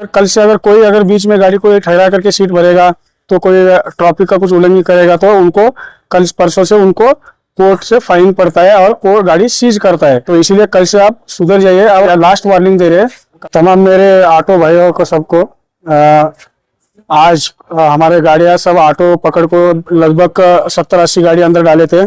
कल से अगर कोई अगर बीच में गाड़ी को ठहरा करके सीट भरेगा तो कोई ट्रैफिक का कुछ उल्लंघन करेगा तो उनको कल परसों से उनको कोर्ट से फाइन पड़ता है और कोर्ट गाड़ी सीज करता है। तो इसीलिए कल से आप सुधर जाइए। और लास्ट वार्निंग दे रहे हैं तमाम मेरे ऑटो भाइयों को सबको। आज हमारे गाड़ियां सब ऑटो पकड़ को लगभग 70-80 गाड़ी अंदर डाले थे।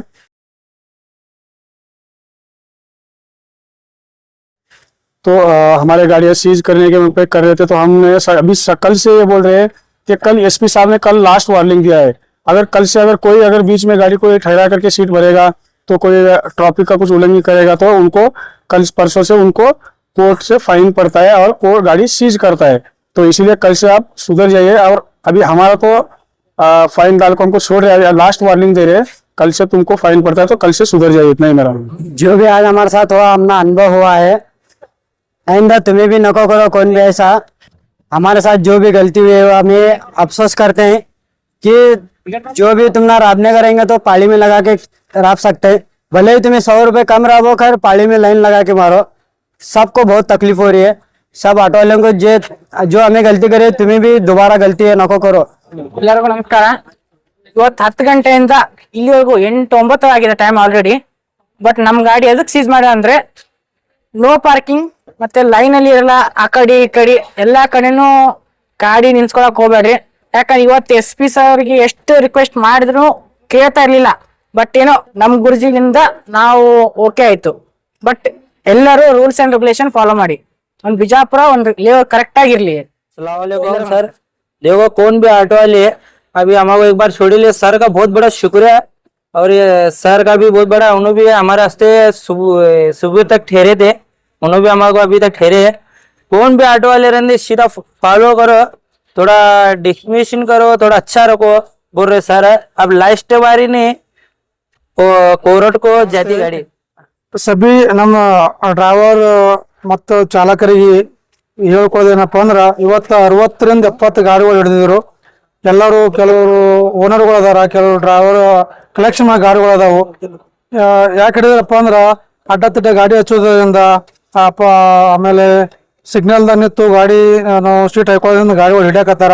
तो हमारे गाड़ियां सीज करने के पे कर रहे थे। तो हमने अभी कल से ये बोल रहे हैं कि कल एसपी साहब ने कल लास्ट वार्निंग दिया है, अगर कल से अगर कोई अगर बीच में गाड़ी को ठहरा करके सीट भरेगा तो कोई ट्रैफिक का कुछ उल्लंघन करेगा तो उनको कल परसों से उनको कोर्ट से फाइन पड़ता है और कोर्ट गाड़ी सीज करता है। तो इसीलिए कल से आप सुधर जाइए। और अभी हमारा तो फाइन डाल को हमको छोड़ रहे हैं, लास्ट वार्निंग दे रहे हैं कल से तुमको फाइन पड़ता है तो कल से सुधर जाइए। इतना ही मेरा। जो भी आज हमारे साथ हुआ अपना अनुभव हुआ है, आइंदा तुम्हें भी नको करो कौन भी ऐसा। हमारे साथ जो भी गलती हुई है हमें अफसोस करते हैं कि जो भी तुम ना राबने करेंगे तो पाली में लगा के राब सकते हैं। भले ही तुम्हें 100 रुपए कम राबो, खैर पाली में लाइन लगा के मारो। सबको बहुत तकलीफ हो रही है, सब ऑटो वालों को। जो हमें गलती करे तुम्हें भी दोबारा गलती है नको करो। ಎಲ್ಲರಿಗೂ ನಮಸ್ಕಾರ। ಇವತ್ತು 10 ಗಂಟೆಯಿಂದ ಇಲ್ಲಿವರೆಗೂ 8-9 ಆಗಿದೆ ಟೈಮ್ ಆಲ್ರೆಡಿ. ಬಟ್ ನಮ್ ಗಾಡಿ ಎದಕ್ ಸೀಸ್ ಮಾಡ ಅಂದ್ರೆ ನೋ ಪಾರ್ಕಿಂಗ್ ಮತ್ತೆ ಲೈನ್ ಅಲ್ಲಿ ಇರಲ್ಲ, ಆ ಕಡೆ ಈ ಕಡೆ ಎಲ್ಲಾ ಕಡೆನೂ ಗಾಡಿ ನಿಲ್ಸ್ಕೊಳಕ್ ಹೋಗ್ಬೇಡ್ರಿ. ಯಾಕಂದ್ರೆ ಇವತ್ತು SP ಸಾರ್ಗೆ ಎಷ್ಟು ರಿಕ್ವೆಸ್ಟ್ ಮಾಡಿದ್ರು ಕೇಳ್ತಾ ಇರ್ಲಿಲ್ಲ. ಬಟ್ ಏನೋ ನಮ್ ಗುರುಜಿಯಿಂದ ನಾವು ಓಕೆ ಆಯ್ತು. ಬಟ್ ಎಲ್ಲರೂ ರೂಲ್ಸ್ ಅಂಡ್ ರೆಗ್ಯುಲೇಷನ್ ಫಾಲೋ ಮಾಡಿ, ಒಂದ್ ಬಿಜಾಪುರ ಒಂದ್ ಕರೆಕ್ಟ್ ಆಗಿರ್ಲಿ। अस्सलामुअलैकुम सर। देखो कौन भी ऑटो वाले अभी हमारे एक बार छोड़ी लिए, सर का बहुत बड़ा शुक्रिया। और ये सर का भी बहुत बड़ा, उन्होंने भी हमारे रास्ते सुबह तक ठहरे थे, उन्होंने भी हमारे को अभी तक ठहरे है। कौन भी ऑटो वाले रहने सीधा फॉलो करो, थोड़ा डिस्कमिशन करो, थोड़ा अच्छा रखो बोल रहे सर। अब लास्ट बारी ने कोर्ट को जाती गाड़ी सभी ನಮ್ಮ ಡ್ರೈವರ್ ಮತ್ತು ಚಾಲಕರಿಗೆ ಹೇಳ್ಕೊಳ್ಳೋದೇನಪ್ಪ ಅಂದ್ರ ಇವತ್ತು 60ರಿಂದ 70 ಗಾಡಿಗಳು ಹಿಡಿದಿದ್ರು ಎಲ್ಲರೂ। ಕೆಲವರು ಓನರ್ಗಳು ಅದಾರ, ಕೆಲವರು ಡ್ರೈವರ್ ಕಲೆಕ್ಷನ್ ಗಾಡಿಗಳು ಅದಾವು। ಯಾಕೆ ಹಿಡಿದ್ರಪ್ಪ ಅಂದ್ರ ಅಡ್ಡತಿಡ್ಡ ಗಾಡಿ ಹಚ್ಚೋದ್ರಿಂದ ಆಮೇಲೆ ಸಿಗ್ನಲ್ ದಾಗ ನಿಂತು ಗಾಡಿ ನಾವು ಸ್ಟ್ರೀಟ್ ಹಾಕೊಳ್ಳೋದ್ರಿಂದ ಗಾಡಿಗಳು ಹಿಡಿಯಕತ್ತಾರ।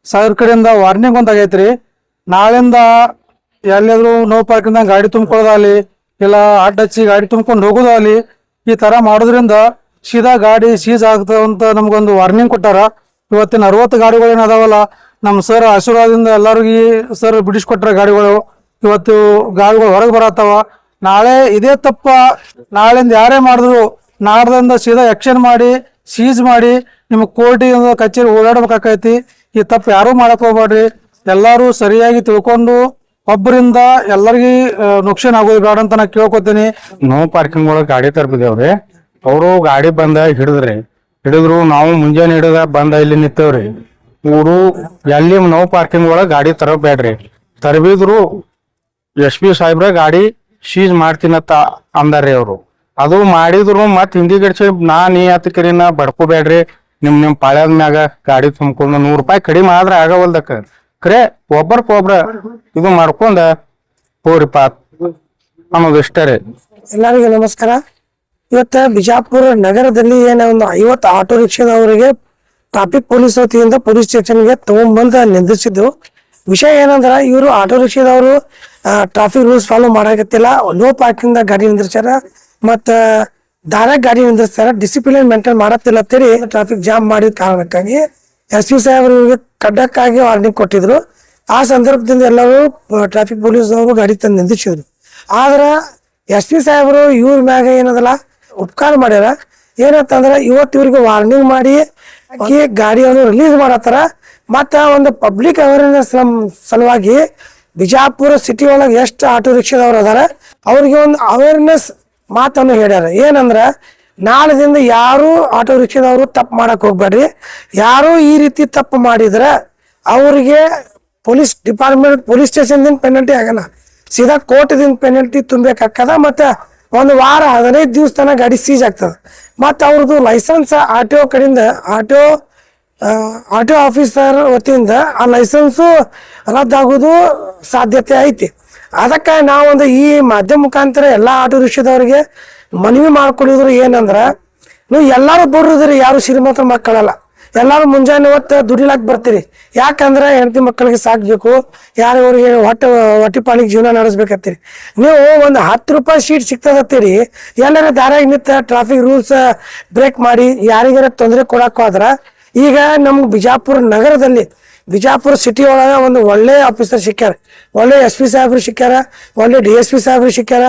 ಸಾವಿರ ಕಡೆಯಿಂದ ವಾರ್ನಿಂಗ್ ಒಂದ್ ಆಗೈತ್ರಿ, ನಾಳಿಂದ ಎಲ್ಲಿಯಾದ್ರು ನೋ ಪಾರ್ಕಿಂಗ್ ಗಾಡಿ ತುಂಬ್ಕೊಳ್ಳೋದಾಗ್ಲಿ ಇಲ್ಲ ಅಡ್ಡ ಹಚ್ಚಿ ಗಾಡಿ ತುಂಬ್ಕೊಂಡು ಹೋಗೋದಾಗ್ಲಿ ಈ ತರ ಮಾಡೋದ್ರಿಂದ ಸೀದಾ ಗಾಡಿ ಸೀಸ್ ಆಗ್ತದ ಅಂತ ನಮ್ಗೊಂದು ವಾರ್ನಿಂಗ್ ಕೊಟ್ಟಾರ। ಇವತ್ತಿನ 60 ಗಾಡಿಗಳು ಏನದಾವಲ್ಲ ನಮ್ ಸರ್ ಆಶೀರ್ವಾದದಿಂದ ಎಲ್ಲರಿಗೂ ಸರ್ ಬಿಡಿಸ್ಕೊಟ್ರ ಗಾಡಿಗಳು। ಇವತ್ತು ಗಾಡಿಗಳು ಹೊರಗೆ ಬರತ್ತಾವ। ನಾಳೆ ಇದೇ ತಪ್ಪ ನಾಳಿಂದ ಯಾರೇ ಮಾಡಿದ್ರು ನಾಡ್ದಿಂದ ಸೀದಾ ಆಕ್ಷನ್ ಮಾಡಿ ಸೀಸ್ ಮಾಡಿ ನಿಮ್ಗೆ ಕೋರ್ಟಿಗೆ ಕಚೇರಿ ಓಡಾಡ್ಬೇಕಾಕೈತಿ। ಈ ತಪ್ಪು ಯಾರು ಮಾಡಕ್ ಹೋಗ್ಬೇಡ್ರಿ, ಎಲ್ಲಾರು ಸರಿಯಾಗಿ ತಿಳ್ಕೊಂಡು ಒಬ್ಬರಿಂದ ಎಲ್ಲರಿಗೂ ನುಕ್ಸಾನ್ ಆಗೋದು ಬೇಡ ಅಂತ ನಾ ಕೇಳ್ಕೊತೀನಿ। ನೋ ಪಾರ್ಕಿಂಗ್ ಒಳಗೆ ಗಾಡಿ ತರ್ಬಿದೇವ್ರಿ, ಅವರು ಗಾಡಿ ಬಂದ ಹಿಡಿದ್ರು ನಾವು ಮುಂಜಾನೆ ಹಿಡಿದ ಬಂದ ಇಲ್ಲಿ ನಿಂತೇವ್ರಿ। ಇವರು ಎಲ್ಲಿ ನೋ ಪಾರ್ಕಿಂಗ್ ಒಳಗೆ ಗಾಡಿ ತರಬೇಡ್ರಿ, ತರಬಿದ್ರು SP ಸಾಹೇಬ್ರ ಗಾಡಿ ಸೀಸ್ ಮಾಡ್ತೀನಂತ ಅಂದಾರ್ರಿ ಅವರು। ಅದು ಮಾಡಿದ್ರು ಮತ್ ಹಿಂದಿ ಗಡ್ಸಿ ನೀ ಹತ್ತಕರಿನ ಬಡ್ಕೋಬೇಡ್ರಿ, ನಿಮ್ ಪಾಳ್ಯದ ಮ್ಯಾಗ ಗಾಡಿ ತುಂಬ್ಕೊಂಡು 100 ರೂಪಾಯಿ ಕಡಿಮೆ ಆದ್ರೆ ಆಗವಲ್ದಕ್ಕ ಖರೆ ಒಬ್ಬರ್ಕೊಬ್ರ ಇದು ಮಾಡ್ಕೊಂಡ ಹೋರಿಪ್ಪ ಅನ್ನೋದು ಇಷ್ಟೇ ರೀ। ಎಲ್ಲರಿಗೂ ನಮಸ್ಕಾರ। ಇವತ್ತ ಬಿಜಾಪುರ ನಗರದಲ್ಲಿ ಏನ ಒಂದು 50 ಆಟೋ ರಿಕ್ಷಾದವರಿಗೆ ಟ್ರಾಫಿಕ್ ಪೊಲೀಸ್ ವತಿಯಿಂದ ಪೊಲೀಸ್ ಸ್ಟೇಷನ್ಗೆ ತಗೊಂಡ್ಬಂದು ನಿಂದಿಸಿದ್ದು ವಿಷಯ ಏನಂದ್ರ ಇವರು ಆಟೋ ರಿಕ್ಷಾದವರು ಟ್ರಾಫಿಕ್ ರೂಲ್ಸ್ ಫಾಲೋ ಮಾಡಾಕತ್ತಿಲ್ಲ, ನೋ ಪಾರ್ಕಿಂಗ್ ದಾಗ ಗಾಡಿ ನಿಂದಿರ್ಸ್ಯಾರ, ಮತ್ತ ದಾರಾಗ ಗಾಡಿ ನಿಂದಿರ್ಸ್ತಾರ, ಡಿಸಿಪ್ಲಿನ್ ಮೇಂಟೈನ್ ಮಾಡತ್ತಿಲ್ಲ ಅಂತೇಳಿ ಟ್ರಾಫಿಕ್ ಜಾಮ್ ಮಾಡಿದ ಕಾರಣಕ್ಕಾಗಿ SP ಸಾಹೇಬರು ಇವರಿಗೆ ಖಡಕ್ಕಾಗಿ ವಾರ್ನಿಂಗ್ ಕೊಟ್ಟಿದ್ರು। ಆ ಸಂದರ್ಭದಿಂದ ಎಲ್ಲರೂ ಟ್ರಾಫಿಕ್ ಪೊಲೀಸ್ನವರು ಗಾಡಿ ತಂದು ನಿಂದಿಸಿದ್ರು। ಆದ್ರ SP ಸಾಹೇಬರು ಇವ್ರ ಮ್ಯಾಗ ಏನದಲ್ಲ ಉಪಕಾರ ಮಾಡ್ಯಾರ। ಏನಂತಂದ್ರ ಇವತ್ತು ಇವ್ರಿಗೆ ವಾರ್ನಿಂಗ್ ಮಾಡಿ ಗಾಡಿಯನ್ನು ರಿಲೀಸ್ ಮಾಡತ್ತಾರ। ಮತ್ತ ಒಂದು ಪಬ್ಲಿಕ್ ಅವೇರ್ನೆಸ್ ಸಲುವಾಗಿ ಬಿಜಾಪುರ ಸಿಟಿ ಒಳಗೆ ಎಷ್ಟು ಆಟೋ ರಿಕ್ಷಾದವ್ರು ಅದಾರ ಅವ್ರಿಗೆ ಒಂದು ಅವೇರ್ನೆಸ್ ಮಾತನ್ನು ಹೇಳ್ಯಾರ। ಏನಂದ್ರ ನಾಳೆದಿಂದ ಯಾರು ಆಟೋ ರಿಕ್ಷಾದವರು ತಪ್ಪು ಮಾಡಕ್ ಹೋಗ್ಬೇಡ್ರಿ, ಯಾರು ಈ ರೀತಿ ತಪ್ಪು ಮಾಡಿದ್ರ ಅವ್ರಿಗೆ ಪೊಲೀಸ್ ಡಿಪಾರ್ಟ್ಮೆಂಟ್ ಪೊಲೀಸ್ ಸ್ಟೇಷನ್ ದಿಂದ ಪೆನಲ್ಟಿ ಆಗಲ್ಲ, ಸೀದಾ ಕೋರ್ಟ್ದಿಂದ ಪೆನಲ್ಟಿ ತುಂಬಬೇಕಾಗ್ತದ। ಮತ್ತೆ 1 ವಾರ 15 ದಿವಸ ತನ ಗಾಡಿ ಸೀಜ್ ಆಗ್ತದ। ಮತ್ತ ಅವ್ರದ್ದು ಲೈಸೆನ್ಸ್ RTO ಕಡೆಯಿಂದ RTO ಆಫೀಸರ್ ವತಿಯಿಂದ ಆ ಲೈಸೆನ್ಸು ರದ್ದಾಗೋದು ಸಾಧ್ಯತೆ ಐತಿ। ಅದಕ್ಕೆ ನಾವೊಂದು ಈ ಮಾಧ್ಯಮ ಮುಖಾಂತರ ಎಲ್ಲಾ ಆಟೋ ರಿಕ್ಷಾದವ್ರಿಗೆ ಮನವಿ ಮಾಡ್ಕೊಂಡಿದ್ರು ಏನಂದ್ರ, ನೀವು ಎಲ್ಲಾರು ಬಡ್ರಿದ್ರಿ, ಯಾರು ಶ್ರೀಮಂತರ ಮಕ್ಕಳಲ್ಲ, ಎಲ್ಲಾರು ಮುಂಜಾನೆ ಹೊತ್ತು ದುಡಿಲಾಕ್ ಬರ್ತೀರಿ. ಯಾಕಂದ್ರೆ ಹೆಂಡತಿ ಮಕ್ಕಳಿಗೆ ಸಾಕ್ಬೇಕು, ಯಾರು ಇವ್ರಿಗೆ ಹೊಟ್ಟಿ ಪಾಲಿಗೆ ಜೀವನ ನಡೆಸ್ಬೇಕತ್ತೀರಿ. ನೀವು ಒಂದು 10 ರೂಪಾಯಿ ಶೀಟ್ ಸಿಗ್ತದತ್ತೀರಿ, ಎಲ್ಲರ ದಾರಿಯಾಗಿ ನಿಂತ ಟ್ರಾಫಿಕ್ ರೂಲ್ಸ್ ಬ್ರೇಕ್ ಮಾಡಿ ಯಾರಿಗಾರ ತೊಂದರೆ ಕೊಡಕ್ ಹೋದ್ರ, ಈಗ ನಮ್ಗೆ ಬಿಜಾಪುರ ನಗರದಲ್ಲಿ ಬಿಜಾಪುರ ಸಿಟಿ ಒಳಗ ಒಂದು ಒಳ್ಳೆ ಆಫೀಸರ್ ಸಿಕ್ಕ್ಯಾರ, ಒಳ್ಳೆ SP ಸಾಹೇಬ್ರು ಸಿಕ್ಕ್ಯಾರ, ಒಳ್ಳೆ DSP ಸಾಹೇಬ್ರು ಸಿಕ್ಕ್ಯಾರ,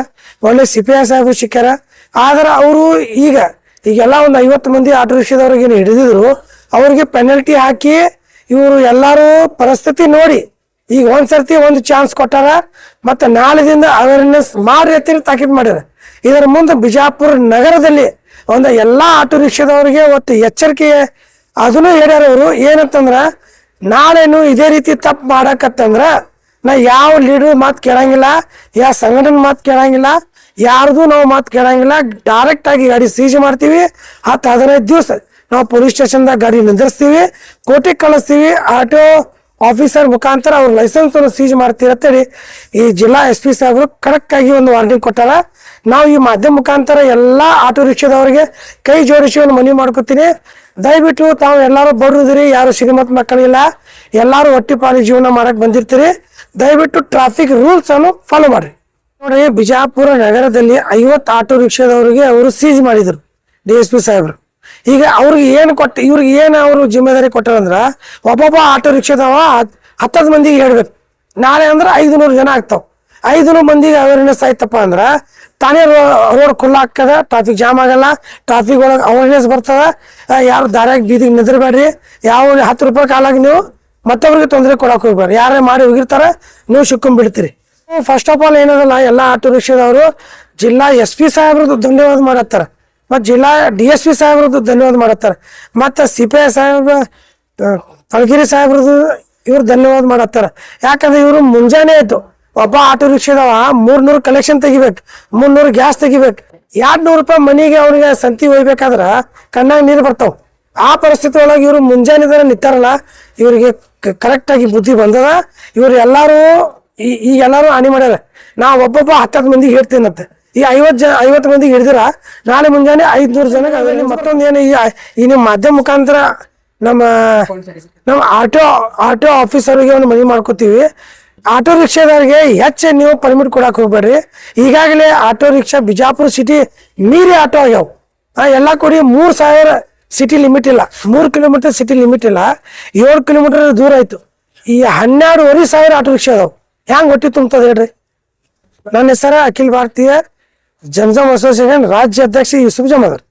ಒಳ್ಳೆ CPI ಸಾಹೇಬ್ರು ಸಿಕ್ಕ್ಯಾರ. ಆದ್ರೆ ಅವರು ಈಗೆಲ್ಲ ಒಂದು 50 ಮಂದಿ ಆಟೋ ರಿಕ್ಷಾದವ್ರಿಗೆ ಏನು ಹಿಡಿದಿದ್ರು, ಅವ್ರಿಗೆ ಪೆನಲ್ಟಿ ಹಾಕಿ ಇವರು ಎಲ್ಲಾರು ಪರಿಸ್ಥಿತಿ ನೋಡಿ ಈಗ ಒಂದ್ಸರ್ತಿ ಒಂದು ಚಾನ್ಸ್ ಕೊಟ್ಟಾರ, ಮತ್ತೆ ನಾಳೆದಿಂದ ಅವೇರ್ನೆಸ್ ಮಾಡಿ ಎತ್ತಿ ತಾಕೀತ್ ಮಾಡ್ಯಾರ. ಇದರ ಮುಂದೆ ಬಿಜಾಪುರ ನಗರದಲ್ಲಿ ಒಂದು ಎಲ್ಲಾ ಆಟೋ ರಿಕ್ಷಾದವ್ರಿಗೆ ಒತ್ತು ಎಚ್ಚರಿಕೆ ಅದನ್ನು ಹೇಳ್ಯಾರ ಅವರು. ಏನಂತಂದ್ರ ನಾಳೆನು ಇದೇ ರೀತಿ ತಪ್ಪು ಮಾಡಕತ್ತಂದ್ರ ನಾ ಯಾವ ಲೀಡರ್ ಮಾತು ಕೇಳಂಗಿಲ್ಲ, ಯಾವ ಸಂಘಟನೆ ಮಾತು ಕೇಳಂಗಿಲ್ಲ, ಯಾರ್ದು ನಾವು ಮಾತು ಕೇಳಂಗಿಲ್ಲ. ಡೈರೆಕ್ಟ್ ಆಗಿ ಗಾಡಿ ಸೀಜ್ ಮಾಡ್ತೀವಿ. 10-15 ದಿವಸ ನಾವು ಪೊಲೀಸ್ ಸ್ಟೇಷನ್ದಾಗ ಗಾಡಿ ನಿಂದಿರ್ಸ್ತೀವಿ, ಕೋರ್ಟಿಗೆ ಕಳಿಸ್ತೀವಿ. ಆಟೋ ಆಫೀಸರ್ ಮುಖಾಂತರ ಅವ್ರ ಲೈಸೆನ್ಸ್ ಅನ್ನು ಸೀಜ್ ಮಾಡ್ತೀವಿ ಅಂತೇಳಿ ಈ ಜಿಲ್ಲಾ SP ಸಾಹೇಬರು ಖಡಕ್ ಆಗಿ ಒಂದು ವಾರ್ನಿಂಗ್ ಕೊಟ್ಟಾರ. ನಾವು ಈ ಮಾಧ್ಯಮ ಮುಖಾಂತರ ಎಲ್ಲಾ ಆಟೋ ರಿಕ್ಷಾದವರಿಗೆ ಕೈ ಜೋಡಿಸಿ ಒಂದು ಮನವಿ ಮಾಡ್ಕೊತೀನಿ. ದಯವಿಟ್ಟು ತಾವು ಎಲ್ಲಾರು ಬಡ್ರಿದಿರಿ, ಯಾರು ಶ್ರೀಮಂತ ಮಕ್ಕಳಿಲ್ಲ, ಎಲ್ಲಾರು ಹೊಟ್ಟಿ ಪಾಲಿ ಜೀವನ ಮಾಡಕ್ ಬಂದಿರ್ತೀರಿ. ದಯವಿಟ್ಟು ಟ್ರಾಫಿಕ್ ರೂಲ್ಸ್ ಅನ್ನು ಫಾಲೋ ಮಾಡ್ರಿ. ನೋಡಿ, ಬಿಜಾಪುರ ನಗರದಲ್ಲಿ 50 ಆಟೋ ರಿಕ್ಷಾದವರಿಗೆ ಅವರು ಸೀಜ್ ಮಾಡಿದ್ರು DSP ಸಾಹೇಬ್ರು. ಈಗ ಅವ್ರಿಗೆ ಇವ್ರಿಗೆ ಏನು ಅವರು ಜಿಮ್ಮೆದಾರಿ ಕೊಟ್ಟಾರಂದ್ರ, ಒಬ್ಬೊಬ್ಬ ಆಟೋ ರಿಕ್ಷಾದವ 10 ಮಂದಿಗೆ ಹೇಳ್ಬೇಕು. ನಾಳೆ ಅಂದ್ರೆ 500 ಜನ ಆಗ್ತಾವ. 500 ಮಂದಿಗೆ ಅವೇರ್ನೆಸ್ ಆಯ್ತಪ್ಪ ಅಂದ್ರ ತಾನೇ ರೋಡ್ ಖುಲ್ಲಾ ಆಗ್ತದ, ಟ್ರಾಫಿಕ್ ಜಾಮ್ ಆಗಲ್ಲ, ಟ್ರಾಫಿಕ್ ಒಳಗೆ ಅವೇರ್ನೆಸ್ ಬರ್ತದ. ಯಾರು ದಾರ್ಯಾಗ ಬೀದಿಗೆ ನಿಂದಿರ್ಬೇಡ್ರಿ. ಯಾವ 10 ರೂಪಾಯಿ ಕಾಲಾಗಿ ನೀವು ಮತ್ತೊಬ್ರಿಗೆ ತೊಂದರೆ ಕೊಡಕ್ ಹೋಗ್ಬೇಡ್ರಿ. ಯಾರೇ ಮಾಡಿ ಹೋಗಿರ್ತಾರ, ನೀವು ಸಿಕ್ಕೊಂಡ್ಬಿಡ್ತೀರಿ. ಫಸ್ಟ್ ಆಫ್ ಆಲ್ ಏನದಲ್ಲ, ಎಲ್ಲ ಆಟೋ ರಿಕ್ಷಾದವರು ಜಿಲ್ಲಾ SP ಸಾಹೇಬ್ರದ್ದು ಧನ್ಯವಾದ ಮಾಡತ್ತಾರ, ಮತ್ತು ಜಿಲ್ಲಾ DSP ಸಾಹೇಬ್ರದ್ದು ಧನ್ಯವಾದ ಮಾಡತ್ತಾರ, ಮತ್ತು CPI ಸಾಹೇಬ್ರ ತಲಗಿರಿ ಸಾಹೇಬ್ರದ್ದು ಇವ್ರು ಧನ್ಯವಾದ ಮಾಡತ್ತಾರ. ಯಾಕಂದ್ರೆ ಇವರು ಮುಂಜಾನೆ ಆಯ್ತು ಒಬ್ಬ ಆಟೋ ರಿಕ್ಷಾದವ 300 ಕಲೆಕ್ಷನ್ ತೆಗಿಬೇಕು, 300 ಗ್ಯಾಸ್ ತೆಗಿಬೇಕು, 200 ರೂಪಾಯಿ ಮನಿಗೆ ಅವ್ರಿಗೆ ಸಂತಿ ಒಯ್ಬೇಕಾದ್ರ ಕಣ್ಣಾಗ ನೀರು ಬರ್ತಾವ. ಆ ಪರಿಸ್ಥಿತಿ ಒಳಗೆ ಇವರು ಮುಂಜಾನೆ ನಿಂತಾರಲ್ಲ, ಇವರಿಗೆ ಕರೆಕ್ಟ್ ಆಗಿ ಬುದ್ಧಿ ಬಂದದ. ಇವ್ರು ಎಲ್ಲಾರು ಹಾನಿ ಮಾಡ್ಯಾರ. ನಾ ಒಬ್ಬೊಬ್ಬ 10 ಮಂದಿಗೆ ಹೇಳ್ತೀನಂತೆ. ಈ 50 ಮಂದಿಗೆ ಹಿಡಿದಿರ ನಾಳೆ ಮುಂಜಾನೆ 500 ಜನಕ್ಕೆ. ಅದರಲ್ಲಿ ಮತ್ತೊಂದು ಏನು, ಈ ನಿಮ್ಮ ಮಾಧ್ಯಮ ಮುಖಾಂತರ ನಮ್ಮ ಆಟೋ ಆಫೀಸರ್ಗೆ ಒಂದು ಮನವಿ ಮಾಡ್ಕೋತೀವಿ. ಆಟೋ ರಿಕ್ಷಾದವ್ರಿಗೆ ಹೆಚ್ಚು ನೀವು ಪರ್ಮಿಟ್ ಕೊಡಕ್ ಹೋಗ್ಬೇಡ್ರಿ. ಈಗಾಗಲೇ ಆಟೋ ರಿಕ್ಷಾ ಬಿಜಾಪುರ ಸಿಟಿ ಮೀರಿ ಆಟೋ ಆಗ್ಯಾವ. ಎಲ್ಲ ಕೂಡಿ 3000 ಸಿಟಿ ಲಿಮಿಟ್ ಇಲ್ಲ, 3 ಕಿಲೋಮೀಟರ್ ಸಿಟಿ ಲಿಮಿಟ್ ಇಲ್ಲ, 7 ಕಿಲೋಮೀಟರ್ ದೂರ ಆಯ್ತು. ಈ 12,500 ಆಟೋ ರಿಕ್ಷಾ ಅದಾವ. ಹೆಂಗ್ ಹೊಟ್ಟಿ ತುಂಬತದ ಹೇಳ್ರಿ? ನನ್ನ ಹೆಸರ ಅಖಿಲ ಭಾರತೀಯ ಜಂಜಮ್ ಅಸೋಸಿಯೇಷನ್ ರಾಜ್ಯ ಅಧ್ಯಕ್ಷ ಯೂಸುಫ್ ಜಮಾದಾರ್.